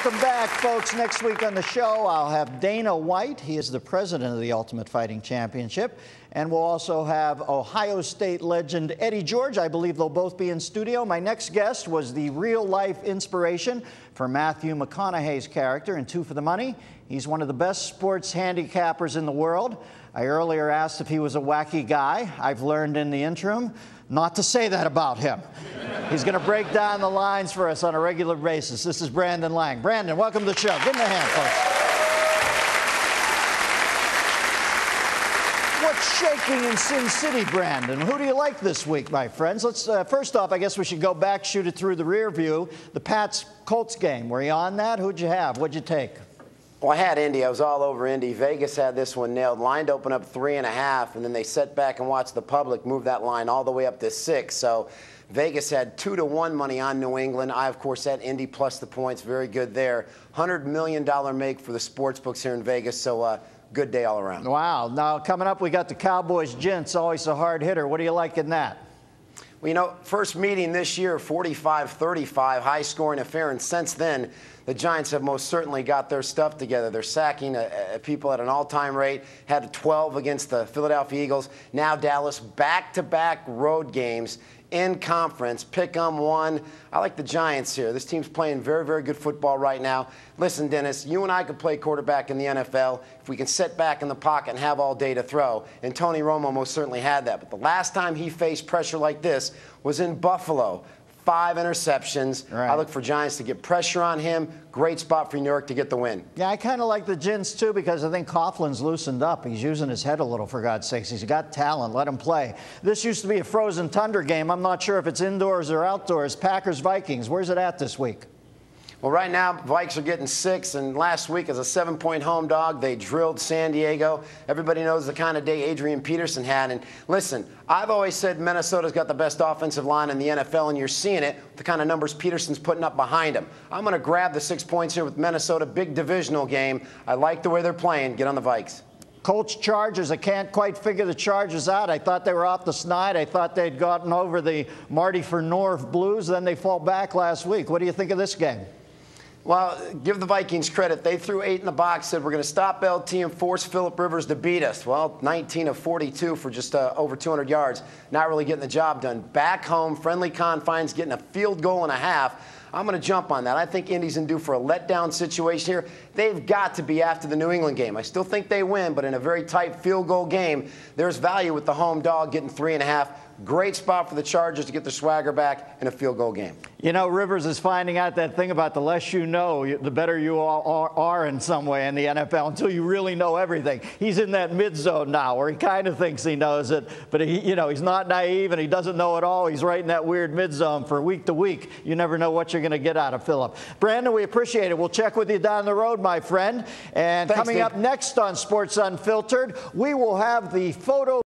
Welcome back, folks. Next week on the show, I'll have Dana White. He is the president of the Ultimate Fighting Championship. And we'll also have Ohio State legend Eddie George. I believe they'll both be in studio. My next guest was the real-life inspiration for Matthew McConaughey's character in Two for the Money. He's one of the best sports handicappers in the world. I earlier asked if he was a wacky guy. I've learned in the interim not to say that about him. He's going to break down the lines for us on a regular basis. This is Brandon Lang. Brandon, welcome to the show. Give him a hand, folks. What's shaking in Sin City, Brandon? Who do you like this week, my friends? Let's first off, I guess we should go back, shoot it through the rear view. The Pats-Colts game. Were you on that? Who'd you have? What'd you take? Well, I had Indy. I was all over Indy. Vegas had this one nailed. Line to open up 3.5, and then they sat back and watched the public move that line all the way up to 6. So Vegas had 2-1 money on New England. I, of course, had Indy plus the points. Very good there. $100 million make for the sports books here in Vegas. So good day all around. Wow. Now, coming up, we got the Cowboys-Gents. Always a hard hitter. What do you like in that? Well, you know, first meeting this year, 45-35, high-scoring affair, and since then, the Giants have most certainly got their stuff together. They're sacking people at an all-time rate, had 12 against the Philadelphia Eagles. Now Dallas, back-to-back road games in conference. Pick 'em one. I like the Giants here. This team's playing very, very good football right now. Listen, Dennis, you and I could play quarterback in the NFL if we can sit back in the pocket and have all day to throw. And Tony Romo most certainly had that. But the last time he faced pressure like this was in Buffalo. 5 interceptions. Right. I look for Giants to get pressure on him. Great spot for New York to get the win. Yeah, I kind of like the Gents, too, because I think Coughlin's loosened up. He's using his head a little, for God's sakes. He's got talent. Let him play. This used to be a frozen tundra game. I'm not sure if it's indoors or outdoors. Packers-Vikings. Where's it at this week? Well, right now, Vikes are getting 6, and last week as a 7-point home dog, they drilled San Diego. Everybody knows the kind of day Adrian Peterson had. And listen, I've always said Minnesota's got the best offensive line in the NFL, and you're seeing it with the kind of numbers Peterson's putting up behind him. I'm going to grab the 6 points here with Minnesota. Big divisional game. I like the way they're playing. Get on the Vikes. Colts Chargers. I can't quite figure the Chargers out. I thought they were off the snide. I thought they'd gotten over the Marty Fernor blues. Then they fall back last week. What do you think of this game? Well, give the Vikings credit. They threw 8 in the box, said we're going to stop LT and force Phillip Rivers to beat us. Well, 19 of 42 for just over 200 yards. Not really getting the job done. Back home, friendly confines, getting a field goal and a half. I'm going to jump on that. I think Indy's in due for a letdown situation here. They've got to be after the New England game. I still think they win, but in a very tight field goal game, there's value with the home dog getting 3.5. Great spot for the Chargers to get their swagger back in a field goal game. You know, Rivers is finding out that thing about the less you know, the better you are in some way in the NFL until you really know everything. He's in that mid-zone now where he kind of thinks he knows it, but he's not naive and he doesn't know it all. He's right in that weird mid-zone for week to week. You never know what you're going to get out of Phillip. Brandon, we appreciate it. We'll check with you down the road, my friend. And thanks, coming up next on Sports Unfiltered, we will have the photo